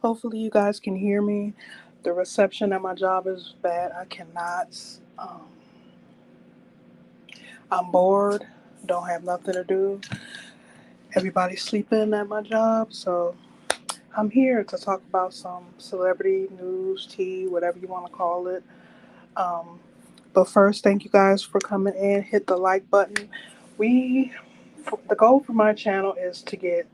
Hopefully, you guys can hear me. The reception at my job is bad. I cannot. Um, I'm bored. Don't have nothing to do. Everybody's sleeping at my job, so I'm here to talk about some celebrity news, tea, whatever you want to call it. Um, but first, thank you guys for coming in. Hit the like button. We, the goal for my channel is to get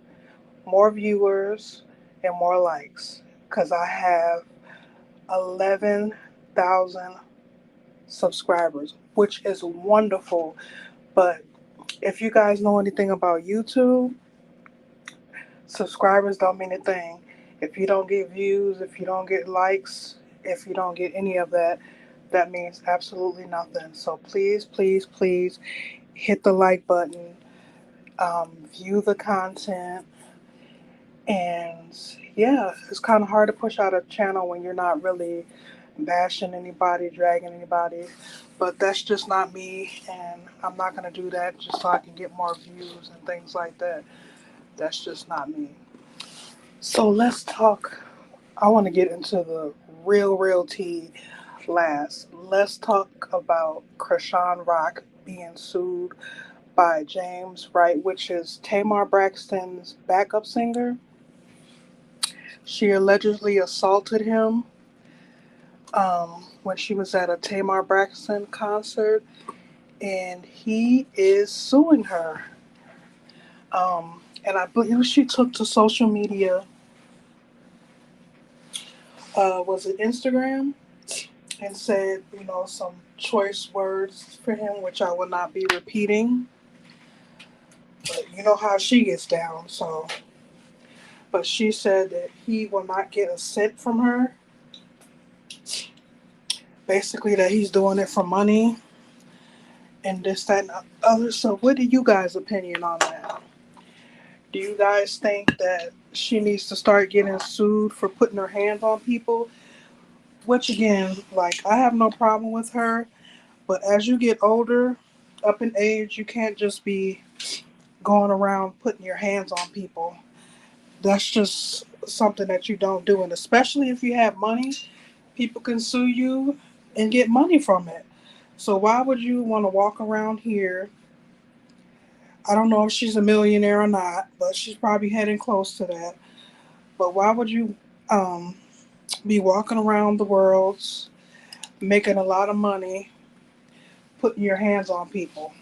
more viewers and more likes because I have 11,000 subscribers, which is wonderful. But if you guys know anything about YouTube, subscribers don't mean a thing. If you don't get views, if you don't get likes, if you don't get any of that, that means absolutely nothing. So please, please, please hit the like button, view the content, and yeah, it's kind of hard to push out a channel when you're not really bashing anybody, dragging anybody. But that's just not me, and I'm not going to do that just so I can get more views and things like that. That's just not me. So let's talk. I want to get into the real tea last. Let's talk about Krishan Rock being sued by James Wright, which is Tamar Braxton's backup singer. She allegedly assaulted him when she was at a Tamar Braxton concert, and he is suing her. And I believe she took to social media, was it Instagram, and said, some choice words for him, which I will not be repeating. But you know how she gets down, so. But she said that he will not get a cent from her. Basically, that he's doing it for money and this, that, and the other. So, what do you guys' opinion on that? Do you guys think that she needs to start getting sued for putting her hands on people? Which, again, like, I have no problem with her, but as you get older, up in age, you can't just be going around putting your hands on people. That's just something that you don't do. And especially if you have money, people can sue you and get money from it. So why would you want to walk around here? I don't know if she's a millionaire or not, but she's probably heading close to that. But why would you um, be walking around the world making a lot of money, putting your hands on people,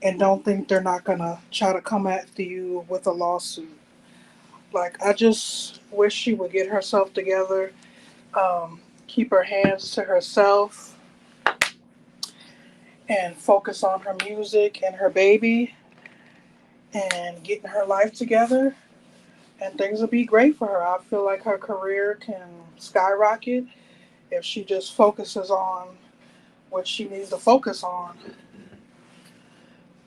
and don't think they're not going to try to come after you with a lawsuit? Like, I just wish she would get herself together, keep her hands to herself, and focus on her music and her baby and getting her life together, and things will be great for her. I feel like her career can skyrocket if she just focuses on what she needs to focus on.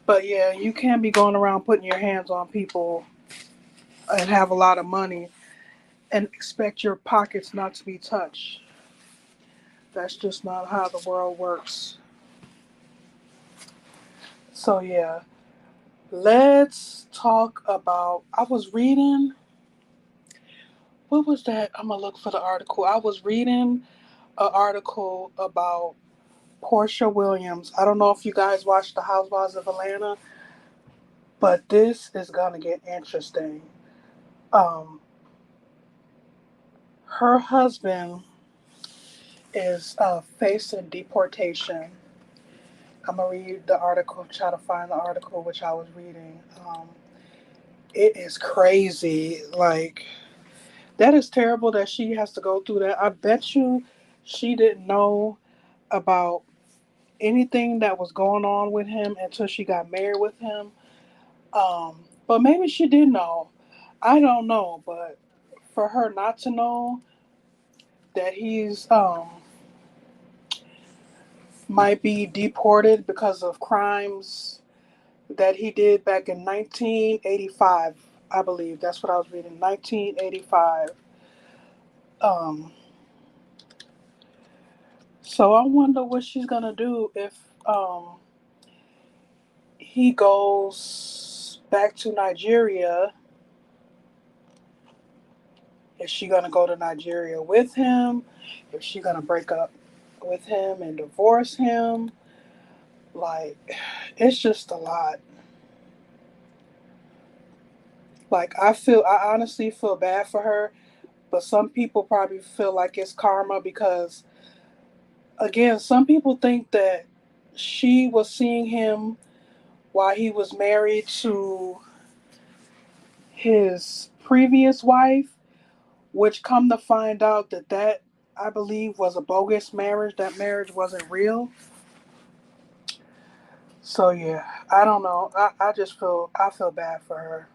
But yeah, you can't be going around putting your hands on people and have a lot of money and expect your pockets not to be touched. That's just not how the world works. So yeah, let's talk about. I was reading. What was that? I'm gonna look for the article. I was reading an article about Portia Williams. I don't know if you guys watched The Housewives of Atlanta, but this is gonna get interesting. Um, Her husband is facing deportation. I'm gonna read the article, try to find the article which I was reading. It is crazy. Like, that is terrible that she has to go through that. I bet you she didn't know about anything that was going on with him until she got married with him. But maybe she did know. I don't know. But for her not to know that he's might be deported because of crimes that he did back in 1985, I believe. That's what I was reading. 1985. Um, so I wonder what she's gonna do if he goes back to Nigeria Is she gonna go to Nigeria with him? Is she gonna break up with him and divorce him? Like, it's just a lot. Like, I honestly feel bad for her, but some people probably feel like it's karma because, again, some people think that she was seeing him while he was married to his previous wife, which come to find out that I believe was a bogus marriage. That marriage wasn't real. So yeah, I don't know. I feel bad for her.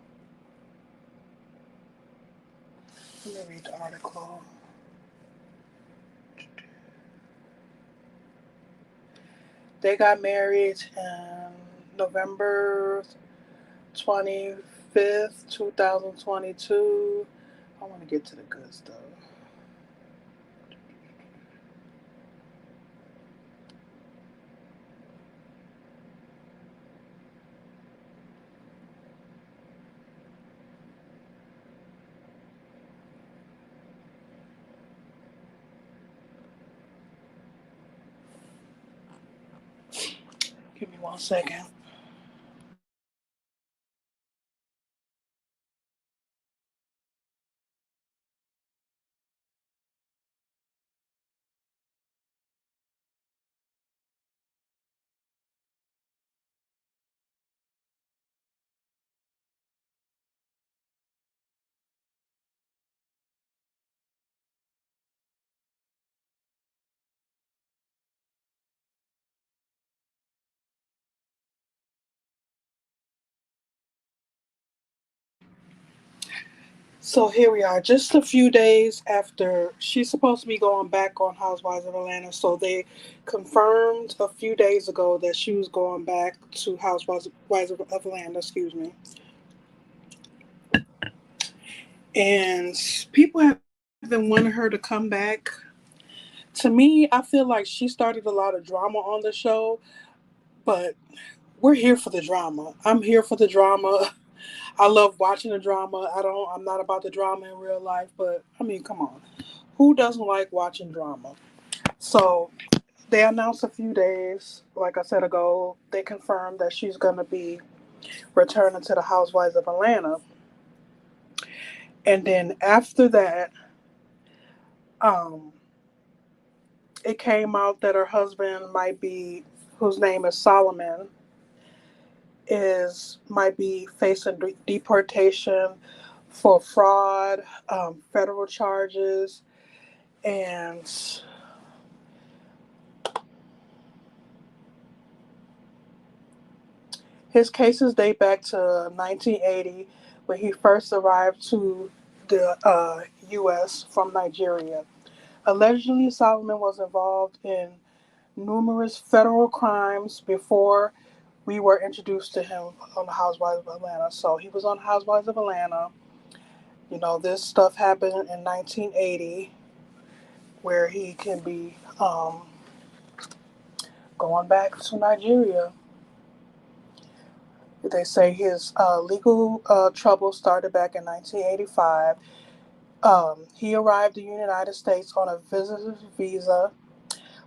Let me read the article. They got married in November 25th, 2022. I want to get to the good stuff. Give me 1 second. So here we are, just a few days after she's supposed to be going back on Housewives of Atlanta. So they confirmed a few days ago that she was going back to Housewives of Atlanta, excuse me. And people have been wanting her to come back. To me, I feel like she started a lot of drama on the show, but we're here for the drama. I'm here for the drama. I love watching the drama. I'm not about the drama in real life, but I mean, come on. Who doesn't like watching drama? So they announced a few days, like I said ago, they confirmed that she's going to be returning to the Housewives of Atlanta. And then after that, um, it came out that her husband might be, whose name is Solomon, is might be facing deportation for fraud, federal charges, and his cases date back to 1980 when he first arrived to the U.S. from Nigeria. Allegedly, Solomon was involved in numerous federal crimes before we were introduced to him on the Housewives of Atlanta. So he was on Housewives of Atlanta. You know, this stuff happened in 1980 where he can be going back to Nigeria. They say his legal trouble started back in 1985. He arrived in the United States on a visitor's visa.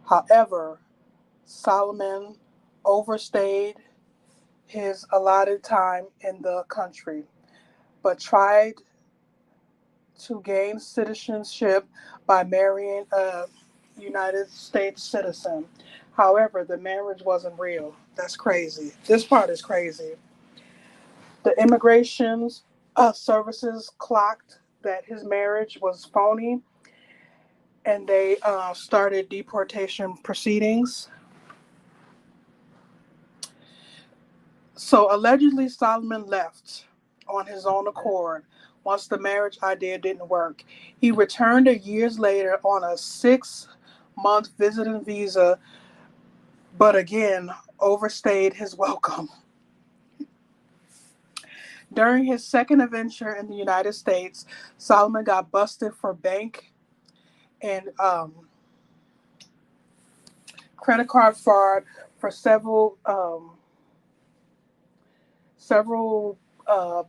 However, Solomon overstayed his allotted time in the country, but tried to gain citizenship by marrying a United States citizen. However, the marriage wasn't real. That's crazy. This part is crazy. The immigrations services clocked that his marriage was phony, and they started deportation proceedings. So allegedly, Solomon left on his own accord once the marriage idea didn't work. He returned a years later on a 6-month visiting visa, but again overstayed his welcome. During his second adventure in the United States, Solomon got busted for bank and credit card fraud for several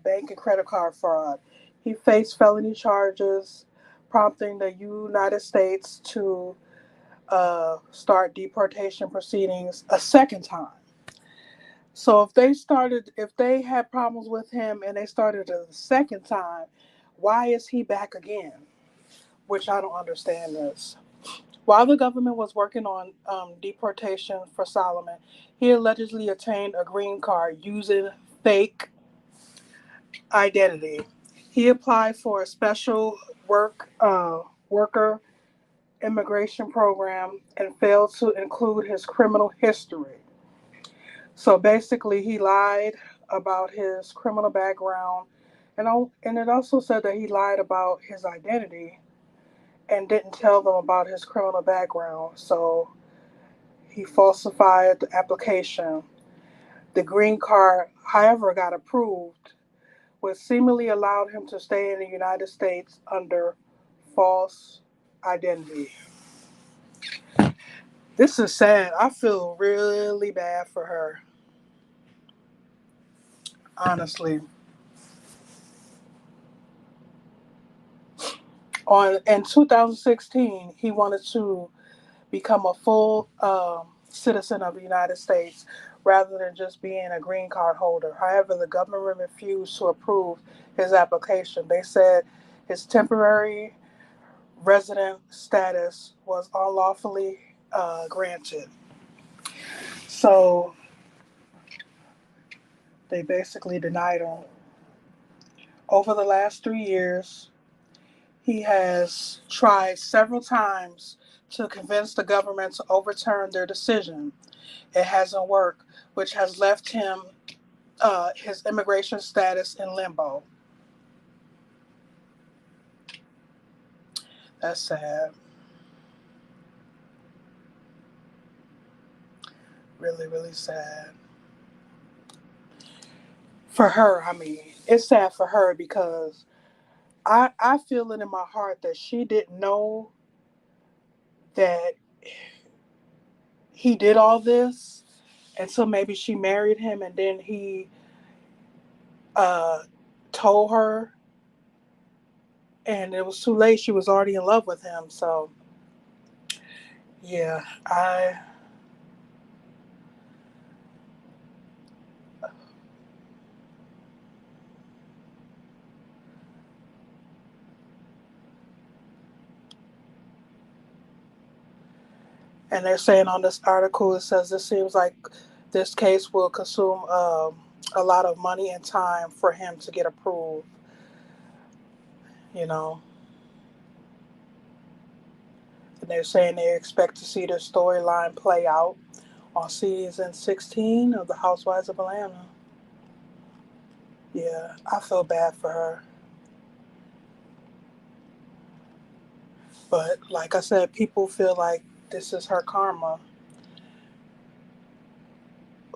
bank and credit card fraud. He faced felony charges, prompting the United States to start deportation proceedings a second time. So if they had problems with him and they started a second time, why is he back again? Which I don't understand this. While the government was working on deportation for Solomon, he allegedly obtained a green card using fake identity. He applied for a special worker immigration program and failed to include his criminal history. So basically, he lied about his criminal background, and it also said that he lied about his identity and didn't tell them about his criminal background. So he falsified the application. The green card, however, got approved, which seemingly allowed him to stay in the United States under false identity. This is sad. I feel really bad for her, honestly. In 2016, he wanted to become a full citizen of the United States rather than just being a green card holder. However, the government refused to approve his application. They said his temporary resident status was unlawfully granted. So they basically denied him. Over the last 3 years, he has tried several times to convince the government to overturn their decision. It hasn't worked, which has left him his immigration status in limbo. That's sad. Really, really sad. For her, I mean, it's sad for her because I feel it in my heart that she didn't know that he did all this until maybe she married him and then he uh, told her, and it was too late. She was already in love with him. So, yeah, I. And they're saying on this article, it says it seems like this case will consume a lot of money and time for him to get approved. You know, and they're saying they expect to see the storyline play out on season 16 of The Housewives of Atlanta. Yeah, I feel bad for her. But like I said, people feel like this is her karma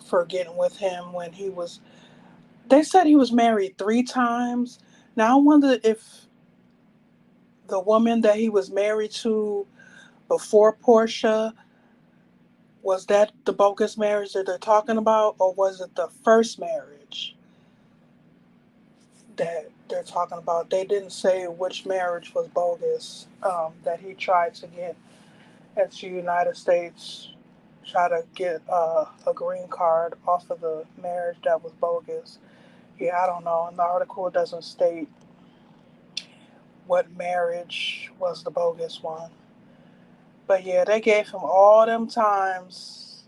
for getting with him when he was. They said he was married 3 times. Now I wonder if the woman that he was married to before Portia, was that the bogus marriage that they're talking about, or was it the first marriage that they're talking about? They didn't say which marriage was bogus, that he tried to get into the United States, try to get a green card off of the marriage that was bogus. Yeah, I don't know. And the article doesn't state what marriage was the bogus one. But yeah, they gave him all them times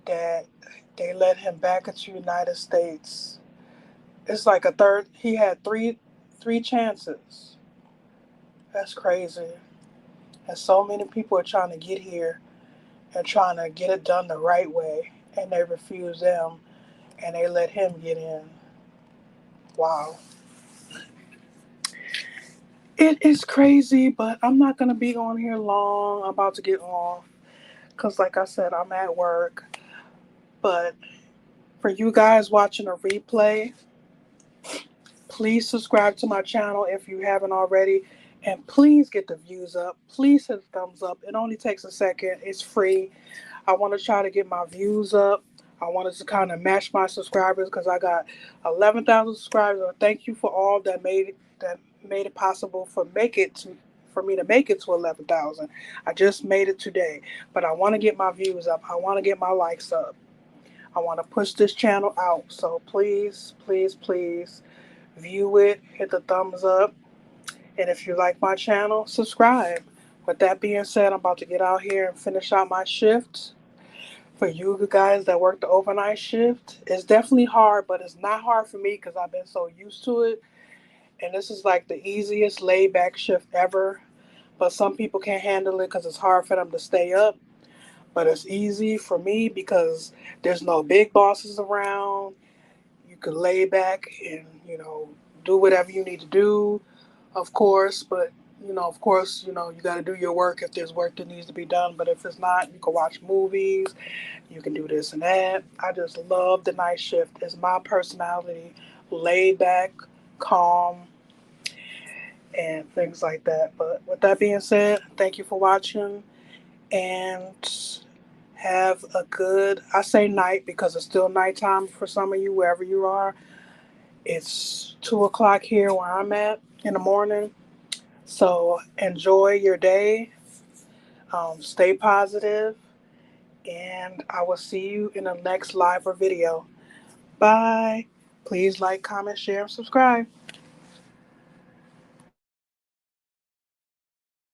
that they let him back into the United States. It's like a third. He had three chances. That's crazy. And so many people are trying to get here and trying to get it done the right way, and they refuse them, and they let him get in. Wow. It is crazy, but I'm not gonna be on here long. I'm about to get off because, like I said, I'm at work. But for you guys watching a replay, please subscribe to my channel if you haven't already. And please get the views up. Please hit the thumbs up. It only takes a second. It's free. I want to try to get my views up. I wanted to kind of match my subscribers because I got 11,000 subscribers. Thank you for all that made it, that made it possible for me to make it to 11,000. I just made it today, but I want to get my views up. I want to get my likes up. I want to push this channel out. So please, please, please view it, hit the thumbs up, and if you like my channel, subscribe. With that being said, I'm about to get out here and finish out my shift. For you guys that work the overnight shift, it's definitely hard, but it's not hard for me because I've been so used to it. And this is like the easiest laid back shift ever. But some people can't handle it because it's hard for them to stay up. But it's easy for me because there's no big bosses around. You can lay back and, do whatever you need to do, of course. But, of course, you got to do your work if there's work that needs to be done. But if it's not, you can watch movies. You can do this and that. I just love the night shift. It's my personality, laid back, calm, and things like that. But with that being said, thank you for watching and have a good, I say night because it's still nighttime for some of you, wherever you are. It's 2 o'clock here where I'm at in the morning. So enjoy your day, stay positive, and I will see you in the next live or video. Bye. Please like, comment, share, and subscribe.